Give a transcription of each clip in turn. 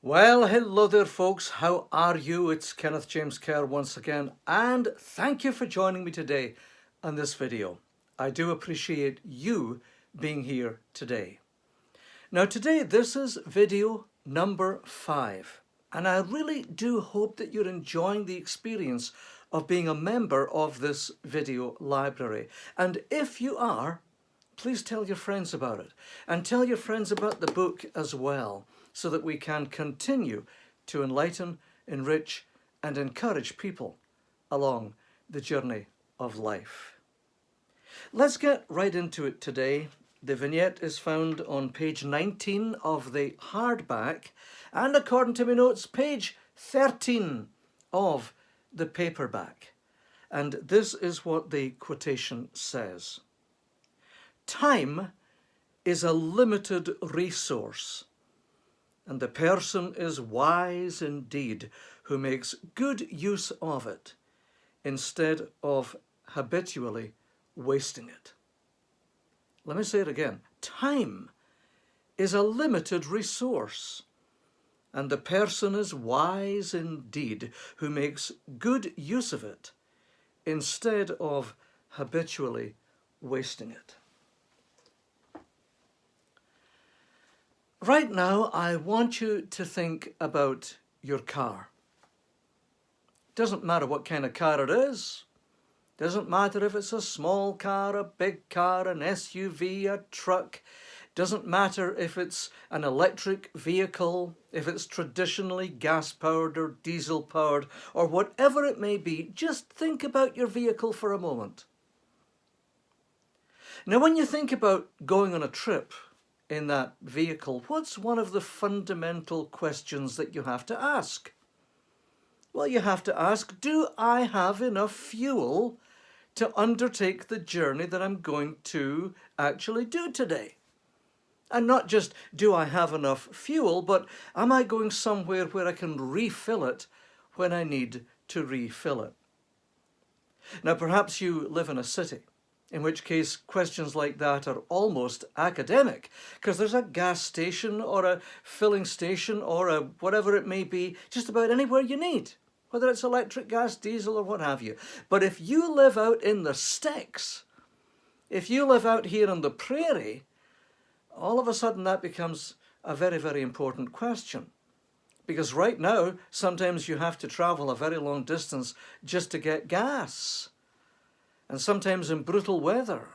Well, hello there, folks. How are you? It's Kenneth James Kerr once again, and thank you for joining me today on this video. I do appreciate you being here today. Now, today, this is video number 5, and I really do hope that you're enjoying the experience of being a member of this video library. And if you are, please tell your friends about it, and tell your friends about the book as well, so that we can continue to enlighten, enrich, and encourage people along the journey of life. Let's get right into it today. The vignette is found on page 19 of the hardback, and according to my notes, page 13 of the paperback. And this is what the quotation says. Time is a limited resource, and the person is wise indeed who makes good use of it instead of habitually wasting it. Let me say it again. Time is a limited resource, and the person is wise indeed who makes good use of it instead of habitually wasting it. Right now, I want you to think about your car. Doesn't matter what kind of car it is. Doesn't matter if it's a small car, a big car, an SUV, a truck. Doesn't matter if it's an electric vehicle, if it's traditionally gas-powered or diesel-powered, or whatever it may be. Just think about your vehicle for a moment. Now, when you think about going on a trip in that vehicle, what's one of the fundamental questions that you have to ask? Well, you have to ask, do I have enough fuel to undertake the journey that I'm going to actually do today? And not just, do I have enough fuel, but am I going somewhere where I can refill it when I need to refill it? Now, perhaps you live in a city, in which case questions like that are almost academic, because there's a gas station or a filling station or a whatever it may be, just about anywhere you need, whether it's electric, gas, diesel, or what have you. But if you live out in the sticks, if you live out here on the prairie, all of a sudden that becomes a very, very important question. Because right now, sometimes you have to travel a very long distance just to get gas. And sometimes in brutal weather.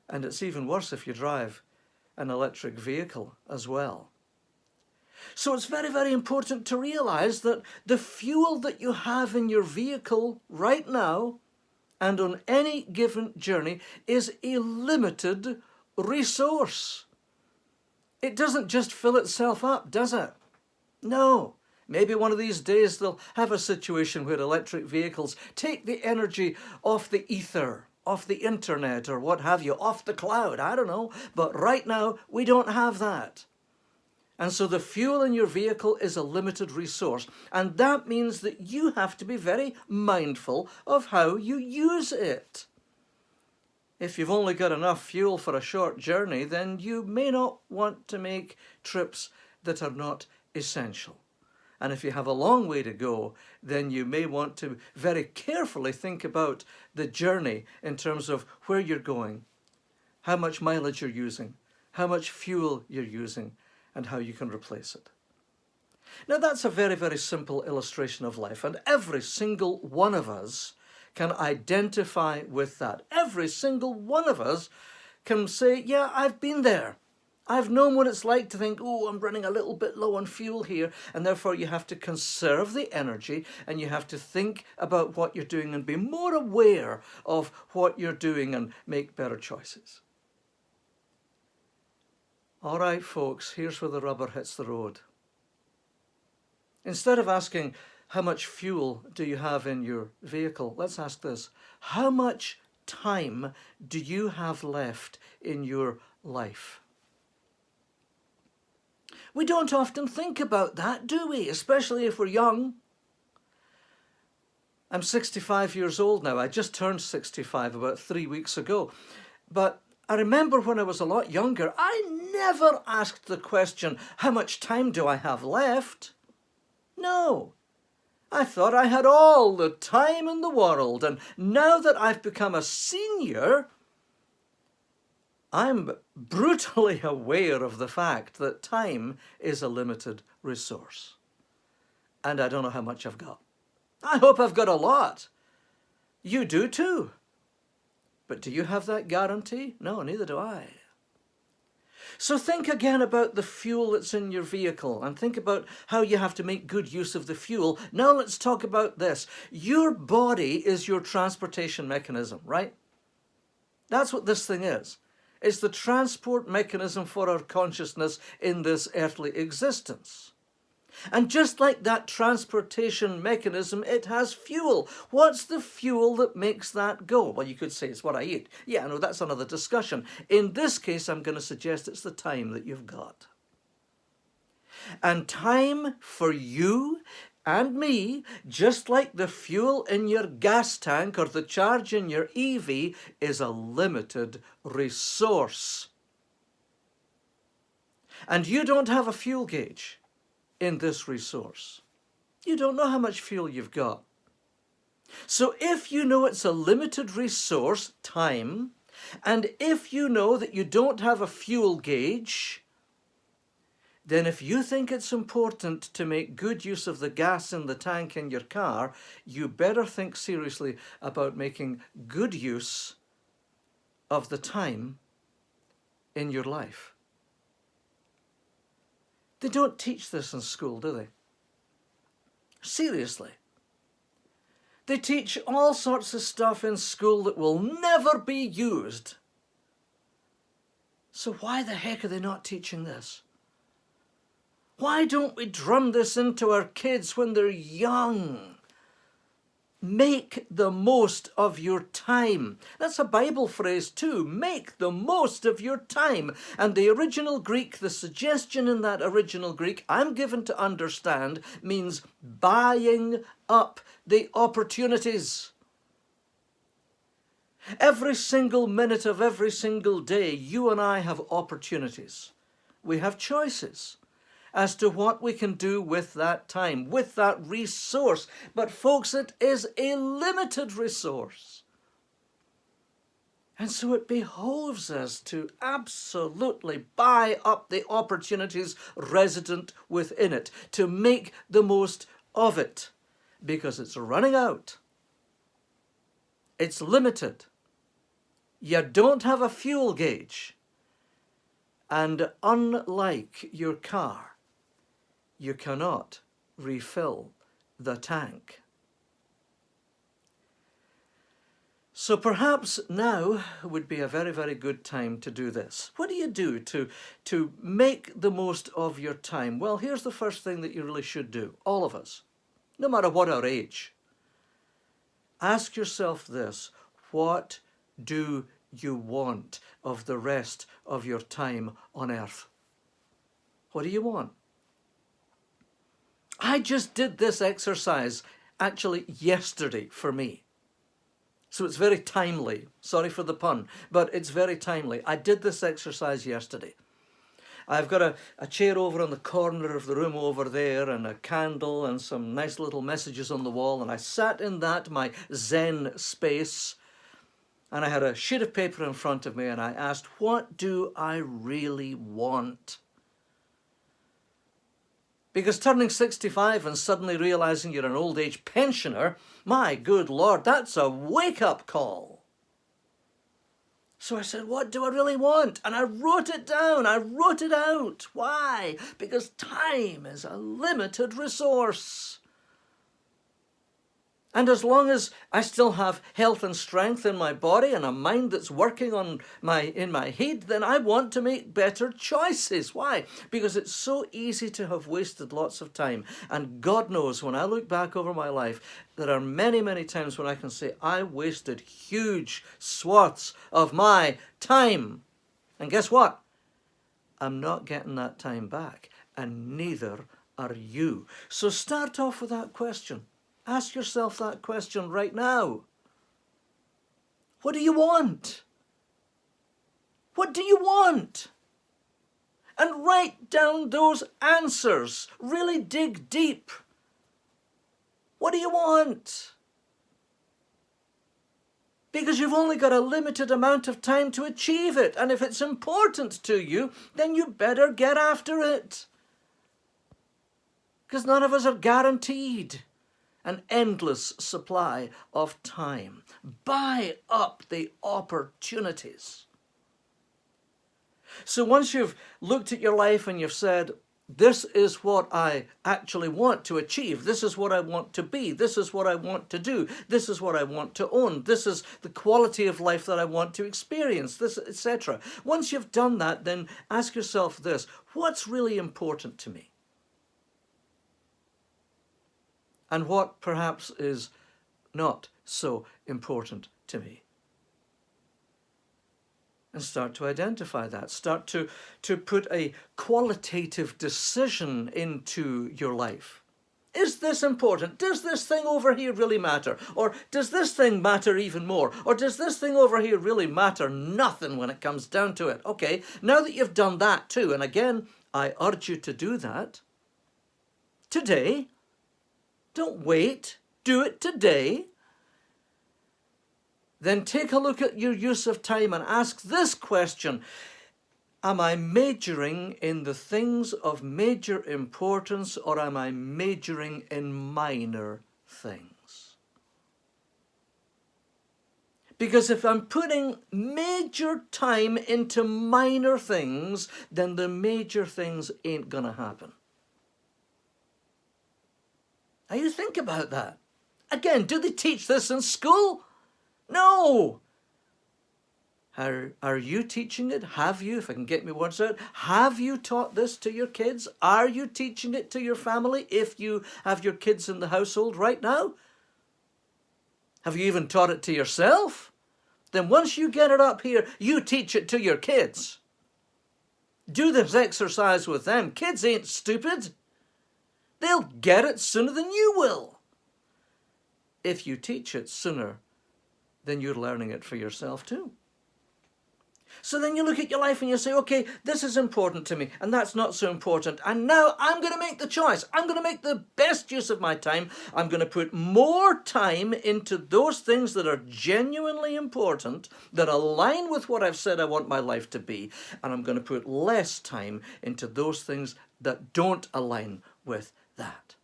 And it's even worse if you drive an electric vehicle as well. So it's very, very important to realize that the fuel that you have in your vehicle right now and on any given journey is a limited resource. It doesn't just fill itself up, does it? No. Maybe one of these days they'll have a situation where electric vehicles take the energy off the ether, off the internet or what have you, off the cloud, I don't know. But right now we don't have that. And so the fuel in your vehicle is a limited resource. And that means that you have to be very mindful of how you use it. If you've only got enough fuel for a short journey, then you may not want to make trips that are not essential. And if you have a long way to go, then you may want to very carefully think about the journey in terms of where you're going, how much mileage you're using, how much fuel you're using, and how you can replace it. Now, that's a very, very simple illustration of life, and every single one of us can identify with that. Every single one of us can say, yeah, I've been there. I've known what it's like to think, oh, I'm running a little bit low on fuel here, and therefore you have to conserve the energy and you have to think about what you're doing and be more aware of what you're doing and make better choices. All right, folks, here's where the rubber hits the road. Instead of asking, how much fuel do you have in your vehicle? Let's ask this. How much time do you have left in your life? We don't often think about that, do we? Especially if we're young. I'm 65 years old now. I just turned 65 about 3 weeks ago. But I remember when I was a lot younger, I never asked the question, how much time do I have left? No. I thought I had all the time in the world, and now that I've become a senior, I'm brutally aware of the fact that time is a limited resource. And I don't know how much I've got. I hope I've got a lot. You do too. But do you have that guarantee? No, neither do I. So think again about the fuel that's in your vehicle and think about how you have to make good use of the fuel. Now let's talk about this. Your body is your transportation mechanism, right? That's what this thing is. It's the transport mechanism for our consciousness in this earthly existence. And just like that transportation mechanism, it has fuel. What's the fuel that makes that go? Well, you could say it's what I eat. Yeah, no, that's another discussion. In this case, I'm going to suggest it's the time that you've got. And time for you and me, just like the fuel in your gas tank or the charge in your EV, is a limited resource. And you don't have a fuel gauge in this resource. You don't know how much fuel you've got. So if you know it's a limited resource, time, and if you know that you don't have a fuel gauge, then if you think it's important to make good use of the gas in the tank in your car, you better think seriously about making good use of the time in your life. They don't teach this in school, do they? Seriously. They teach all sorts of stuff in school that will never be used. So why the heck are they not teaching this? Why don't we drum this into our kids when they're young? Make the most of your time. That's a Bible phrase too. Make the most of your time. And the original Greek, the suggestion in that original Greek, I'm given to understand, means buying up the opportunities. Every single minute of every single day, you and I have opportunities. We have choices as to what we can do with that time, with that resource. But folks, it is a limited resource. And so it behoves us to absolutely buy up the opportunities resident within it, to make the most of it, because it's running out. It's limited. You don't have a fuel gauge. And unlike your car, you cannot refill the tank. So perhaps now would be a very, very good time to do this. What do you do to make the most of your time? Well, here's the first thing that you really should do, all of us, no matter what our age. Ask yourself this: what do you want of the rest of your time on earth? What do you want? I just did this exercise actually yesterday for me. So it's very timely. Sorry for the pun, but it's very timely. I did this exercise yesterday. I've got a chair over on the corner of the room over there and a candle and some nice little messages on the wall, and I sat in that, my Zen space, and I had a sheet of paper in front of me, and I asked, what do I really want? Because turning 65 and suddenly realizing you're an old age pensioner, my good Lord, that's a wake-up call. So I said, what do I really want? And I wrote it down. I wrote it out. Why? Because time is a limited resource. And as long as I still have health and strength in my body and a mind that's working in my head, then I want to make better choices. Why? Because it's so easy to have wasted lots of time. And God knows, when I look back over my life, there are many, many times when I can say I wasted huge swaths of my time. And guess what? I'm not getting that time back, and neither are you. So start off with that question. Ask yourself that question right now. What do you want? What do you want? And write down those answers. Really dig deep. What do you want? Because you've only got a limited amount of time to achieve it. And if it's important to you, then you better get after it. Because none of us are guaranteed an endless supply of time. Buy up the opportunities. So once you've looked at your life and you've said, this is what I actually want to achieve. This is what I want to be. This is what I want to do. This is what I want to own. This is the quality of life that I want to experience, this, etc. Once you've done that, then ask yourself this: what's really important to me? And what perhaps is not so important to me? And start to identify that. Start to put a qualitative decision into your life. Is this important? Does this thing over here really matter? Or does this thing matter even more? Or does this thing over here really matter nothing when it comes down to it? Okay, now that you've done that too, and again, I urge you to do that today. Don't wait. Do it today. Then take a look at your use of time and ask this question: am I majoring in the things of major importance, or am I majoring in minor things? Because if I'm putting major time into minor things, then the major things ain't gonna happen. Now you think about that. Again, do they teach this in school? No. Are you teaching it? Have you, if I can get my words out, have you taught this to your kids? Are you teaching it to your family if you have your kids in the household right now? Have you even taught it to yourself? Then once you get it up here, you teach it to your kids. Do this exercise with them. Kids ain't stupid. They'll get it sooner than you will. If you teach it sooner, then you're learning it for yourself too. So then you look at your life and you say, okay, this is important to me and that's not so important. And now I'm going to make the choice. I'm going to make the best use of my time. I'm going to put more time into those things that are genuinely important, that align with what I've said I want my life to be. And I'm going to put less time into those things that don't align with that.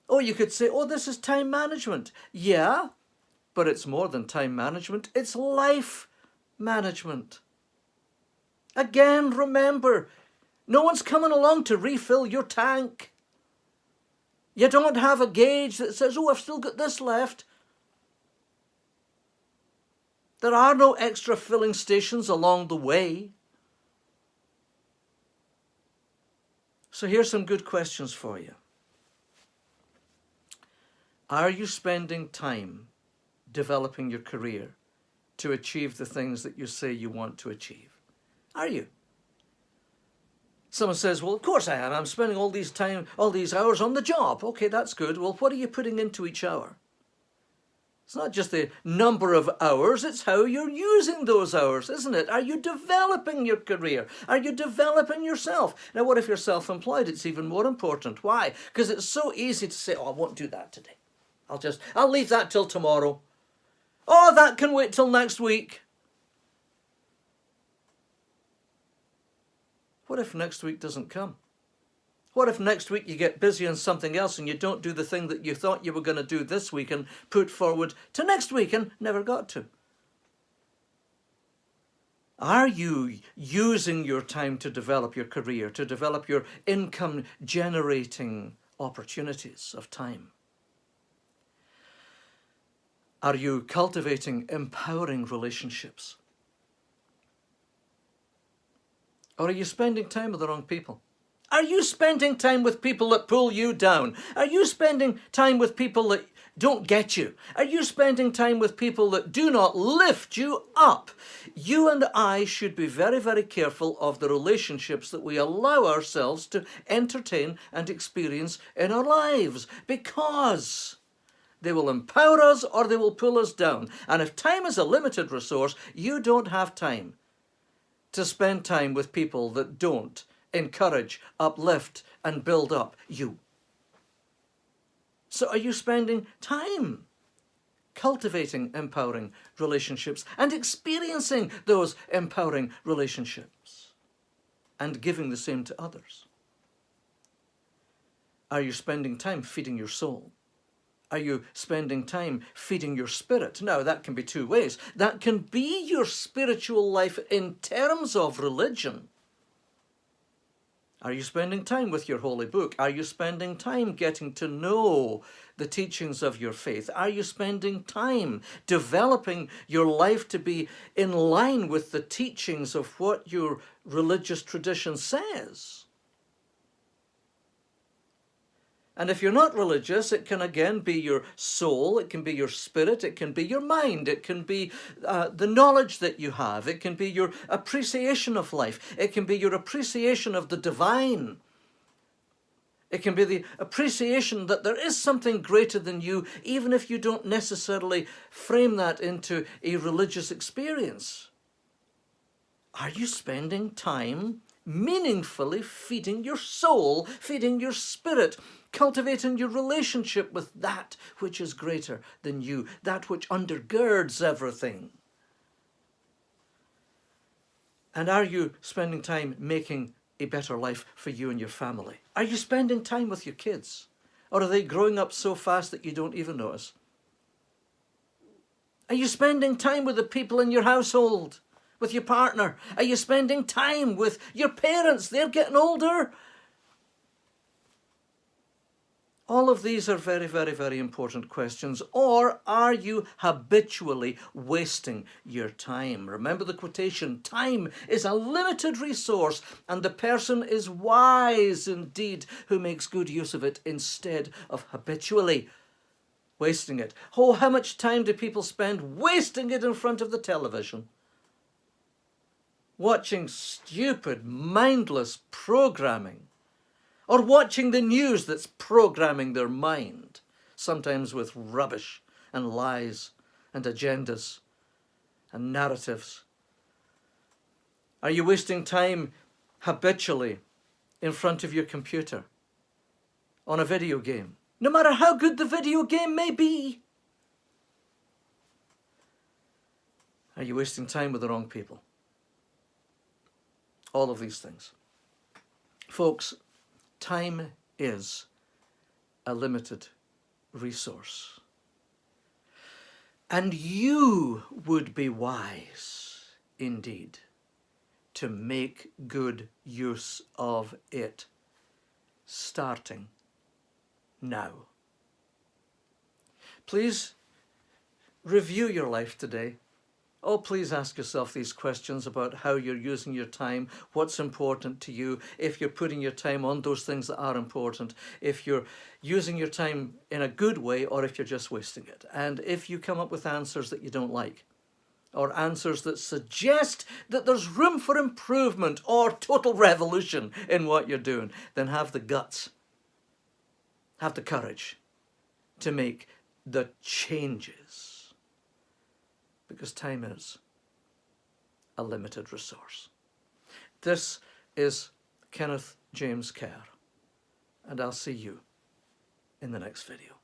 Oh, you could say, oh, this is time management. Yeah, but it's more than time management. It's life management. Again, remember, no one's coming along to refill your tank. You don't have a gauge that says, oh, I've still got this left. There are no extra filling stations along the way. So here's some good questions for you. Are you spending time developing your career to achieve the things that you say you want to achieve? Are you? Someone says, well, of course I am. I'm spending all these hours on the job. Okay, that's good. Well, what are you putting into each hour? It's not just the number of hours, it's how you're using those hours, isn't it? Are you developing your career? Are you developing yourself? Now, what if you're self-employed? It's even more important. Why? Because it's so easy to say, oh, I won't do that today. I'll leave that till tomorrow. Oh, that can wait till next week. What if next week doesn't come? What if next week you get busy on something else and you don't do the thing that you thought you were going to do this week and put forward to next week and never got to? Are you using your time to develop your career, to develop your income-generating opportunities of time? Are you cultivating empowering relationships? Or are you spending time with the wrong people? Are you spending time with people that pull you down? Are you spending time with people that don't get you? Are you spending time with people that do not lift you up? You and I should be very, very careful of the relationships that we allow ourselves to entertain and experience in our lives, because They will empower us or they will pull us down. And if time is a limited resource, you don't have time to spend time with people that don't encourage, uplift, and build up you. So are you spending time cultivating empowering relationships and experiencing those empowering relationships and giving the same to others? Are you spending time feeding your soul? Are you spending time feeding your spirit? Now, that can be two ways. That can be your spiritual life in terms of religion. Are you spending time with your holy book? Are you spending time getting to know the teachings of your faith? Are you spending time developing your life to be in line with the teachings of what your religious tradition says? And if you're not religious, it can again be your soul, it can be your spirit, it can be your mind, it can be the knowledge that you have, it can be your appreciation of life, it can be your appreciation of the divine. It can be the appreciation that there is something greater than you, even if you don't necessarily frame that into a religious experience. Are you spending time meaningfully feeding your soul, feeding your spirit, cultivating your relationship with that which is greater than you, that which undergirds everything? And are you spending time making a better life for you and your family? Are you spending time with your kids? Or are they growing up so fast that you don't even notice? Are you spending time with the people in your household? With your partner? Are you spending time with your parents? They're getting older. All of these are very, very, very important questions. Or are you habitually wasting your time? Remember the quotation, time is a limited resource, and the person is wise indeed who makes good use of it instead of habitually wasting it. Oh, how much time do people spend wasting it in front of the television? Watching stupid, mindless programming, or watching the news that's programming their mind, sometimes with rubbish and lies and agendas and narratives. Are you wasting time habitually in front of your computer on a video game, no matter how good the video game may be? Are you wasting time with the wrong people? All of these things. Folks, time is a limited resource. And you would be wise indeed to make good use of it, starting now. Please review your life today. Oh, please ask yourself these questions about how you're using your time, what's important to you, if you're putting your time on those things that are important, if you're using your time in a good way, or if you're just wasting it. And if you come up with answers that you don't like, or answers that suggest that there's room for improvement or total revolution in what you're doing, then have the guts, have the courage to make the changes. Because time is a limited resource. This is Kenneth James Kerr, and I'll see you in the next video.